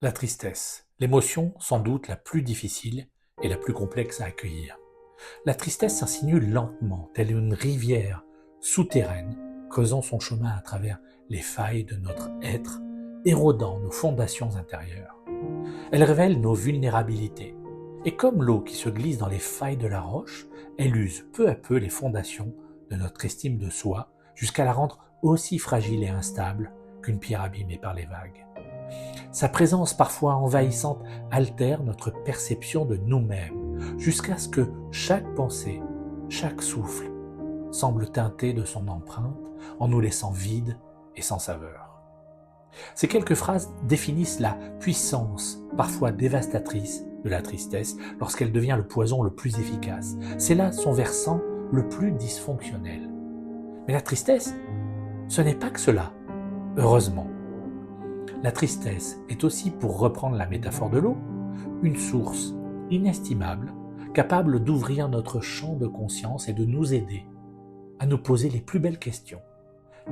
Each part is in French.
La tristesse, l'émotion sans doute la plus difficile et la plus complexe à accueillir. La tristesse s'insinue lentement, telle une rivière souterraine, creusant son chemin à travers les failles de notre être, érodant nos fondations intérieures. Elle révèle nos vulnérabilités, et comme l'eau qui se glisse dans les failles de la roche, elle use peu à peu les fondations de notre estime de soi, jusqu'à la rendre aussi fragile et instable qu'une pierre abîmée par les vagues. Sa présence parfois envahissante altère notre perception de nous-mêmes, jusqu'à ce que chaque pensée, chaque souffle, semble teinté de son empreinte en nous laissant vides et sans saveur. Ces quelques phrases définissent la puissance, parfois dévastatrice, de la tristesse lorsqu'elle devient le poison le plus efficace. C'est là son versant le plus dysfonctionnel. Mais la tristesse, ce n'est pas que cela, heureusement. La tristesse est aussi, pour reprendre la métaphore de l'eau, une source inestimable, capable d'ouvrir notre champ de conscience et de nous aider à nous poser les plus belles questions.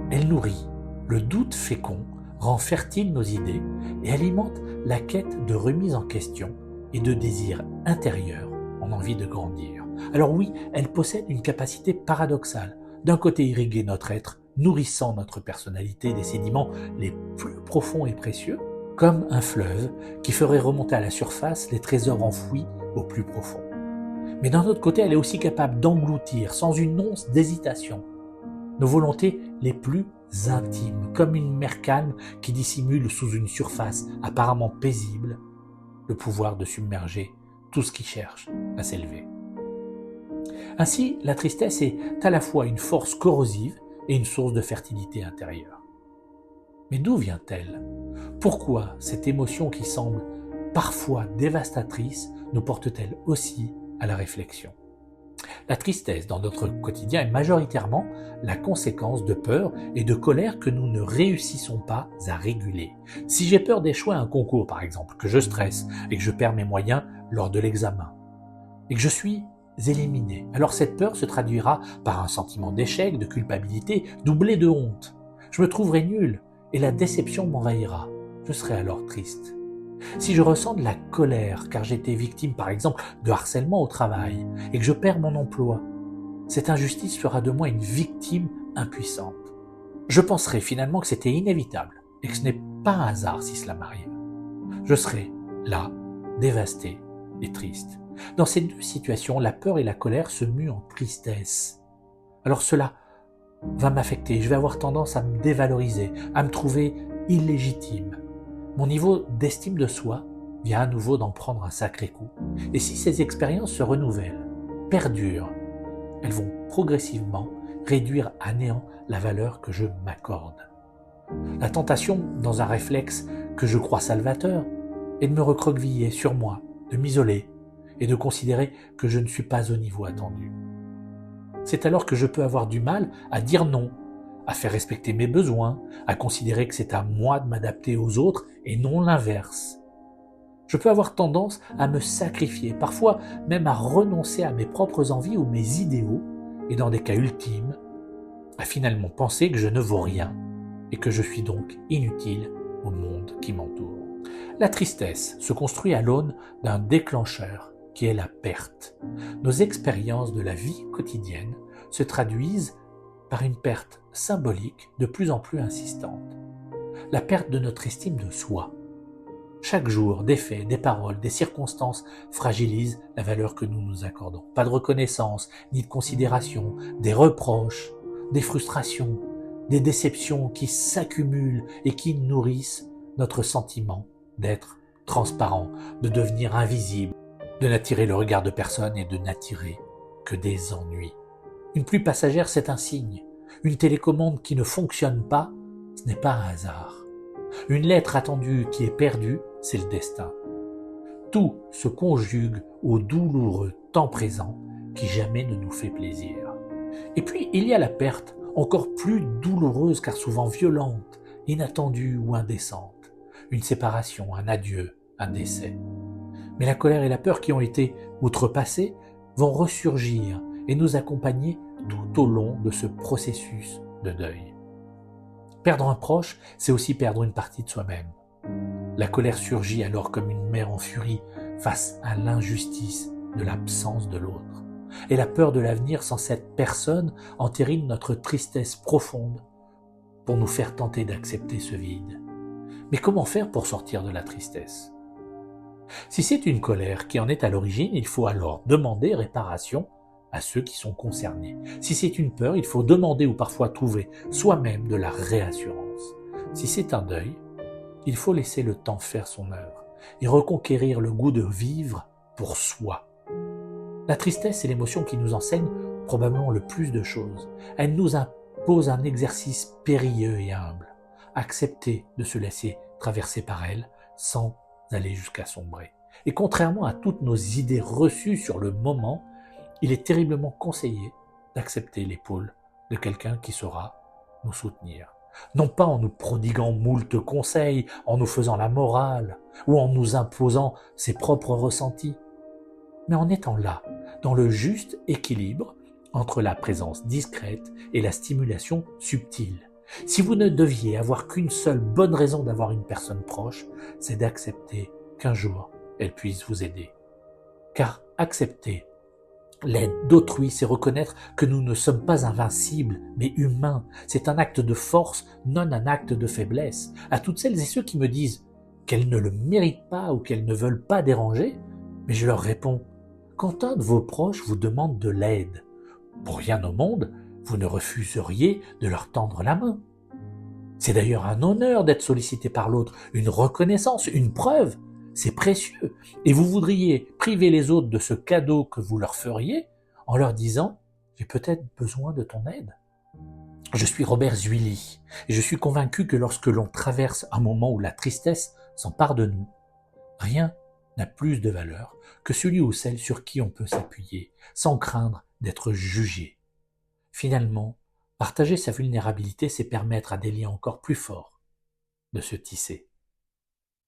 Elle nourrit le doute fécond, rend fertile nos idées et alimente la quête de remise en question et de désir intérieur en envie de grandir. Alors oui, elle possède une capacité paradoxale. D'un côté, irriguer notre être, nourrissant notre personnalité des sédiments les plus profonds et précieux, comme un fleuve qui ferait remonter à la surface les trésors enfouis au plus profond. Mais d'un autre côté, elle est aussi capable d'engloutir, sans une once d'hésitation, nos volontés les plus intimes, comme une mer calme qui dissimule sous une surface apparemment paisible le pouvoir de submerger tout ce qui cherche à s'élever. Ainsi, la tristesse est à la fois une force corrosive et une source de fertilité intérieure. Mais d'où vient-elle ? Pourquoi cette émotion qui semble parfois dévastatrice nous porte-t-elle aussi à la réflexion ? La tristesse dans notre quotidien est majoritairement la conséquence de peur et de colère que nous ne réussissons pas à réguler. Si j'ai peur d'échouer à un concours, par exemple, que je stresse et que je perds mes moyens lors de l'examen, et que je suis éliminé, alors cette peur se traduira par un sentiment d'échec, de culpabilité, doublé de honte. Je me trouverai nul et la déception m'envahira. Je serai alors triste. Si je ressens de la colère car j'ai été victime par exemple de harcèlement au travail et que je perds mon emploi, cette injustice fera de moi une victime impuissante. Je penserai finalement que c'était inévitable et que ce n'est pas un hasard si cela m'arrive. Je serai là, dévasté et triste. Dans ces deux situations, la peur et la colère se muent en tristesse. Alors cela va m'affecter, je vais avoir tendance à me dévaloriser, à me trouver illégitime. Mon niveau d'estime de soi vient à nouveau d'en prendre un sacré coup. Et si ces expériences se renouvellent, perdurent, elles vont progressivement réduire à néant la valeur que je m'accorde. La tentation, dans un réflexe que je crois salvateur, est de me recroqueviller sur moi, de m'isoler et de considérer que je ne suis pas au niveau attendu. C'est alors que je peux avoir du mal à dire non, à faire respecter mes besoins, à considérer que c'est à moi de m'adapter aux autres et non l'inverse. Je peux avoir tendance à me sacrifier, parfois même à renoncer à mes propres envies ou mes idéaux, et dans des cas ultimes, à finalement penser que je ne vaux rien et que je suis donc inutile au monde qui m'entoure. La tristesse se construit à l'aune d'un déclencheur qui est la perte. Nos expériences de la vie quotidienne se traduisent par une perte symbolique de plus en plus insistante. La perte de notre estime de soi. Chaque jour, des faits, des paroles, des circonstances fragilisent la valeur que nous nous accordons. Pas de reconnaissance, ni de considération, des reproches, des frustrations, des déceptions qui s'accumulent et qui nourrissent notre sentiment d'être transparent, de devenir invisible, de n'attirer le regard de personne et de n'attirer que des ennuis. Une pluie passagère, c'est un signe. Une télécommande qui ne fonctionne pas, ce n'est pas un hasard. Une lettre attendue qui est perdue, c'est le destin. Tout se conjugue au douloureux temps présent qui jamais ne nous fait plaisir. Et puis, il y a la perte, encore plus douloureuse car souvent violente, inattendue ou indécente. Une séparation, un adieu, un décès. Mais la colère et la peur qui ont été outrepassées vont ressurgir et nous accompagner tout au long de ce processus de deuil. Perdre un proche, c'est aussi perdre une partie de soi-même. La colère surgit alors comme une mère en furie face à l'injustice de l'absence de l'autre. Et la peur de l'avenir sans cette personne entérine notre tristesse profonde pour nous faire tenter d'accepter ce vide. Mais comment faire pour sortir de la tristesse? Si c'est une colère qui en est à l'origine, il faut alors demander réparation à ceux qui sont concernés. Si c'est une peur, il faut demander ou parfois trouver soi-même de la réassurance. Si c'est un deuil, il faut laisser le temps faire son œuvre et reconquérir le goût de vivre pour soi. La tristesse est l'émotion qui nous enseigne probablement le plus de choses. Elle nous impose un exercice périlleux et humble. Accepter de se laisser traverser par elle sans aller jusqu'à sombrer. Et contrairement à toutes nos idées reçues sur le moment, il est terriblement conseillé d'accepter l'épaule de quelqu'un qui saura nous soutenir. Non pas en nous prodiguant moult conseils, en nous faisant la morale ou en nous imposant ses propres ressentis, mais en étant là, dans le juste équilibre entre la présence discrète et la stimulation subtile. Si vous ne deviez avoir qu'une seule bonne raison d'avoir une personne proche, c'est d'accepter qu'un jour, elle puisse vous aider. Car accepter l'aide d'autrui, c'est reconnaître que nous ne sommes pas invincibles, mais humains. C'est un acte de force, non un acte de faiblesse. À toutes celles et ceux qui me disent qu'elles ne le méritent pas ou qu'elles ne veulent pas déranger, mais je leur réponds, quand un de vos proches vous demande de l'aide, pour rien au monde, vous ne refuseriez de leur tendre la main. C'est d'ailleurs un honneur d'être sollicité par l'autre, une reconnaissance, une preuve. C'est précieux. Et vous voudriez priver les autres de ce cadeau que vous leur feriez en leur disant « J'ai peut-être besoin de ton aide ». Je suis Robert Zuilly et je suis convaincu que lorsque l'on traverse un moment où la tristesse s'empare de nous, rien n'a plus de valeur que celui ou celle sur qui on peut s'appuyer sans craindre d'être jugé. Finalement, partager sa vulnérabilité, c'est permettre à des liens encore plus forts de se tisser.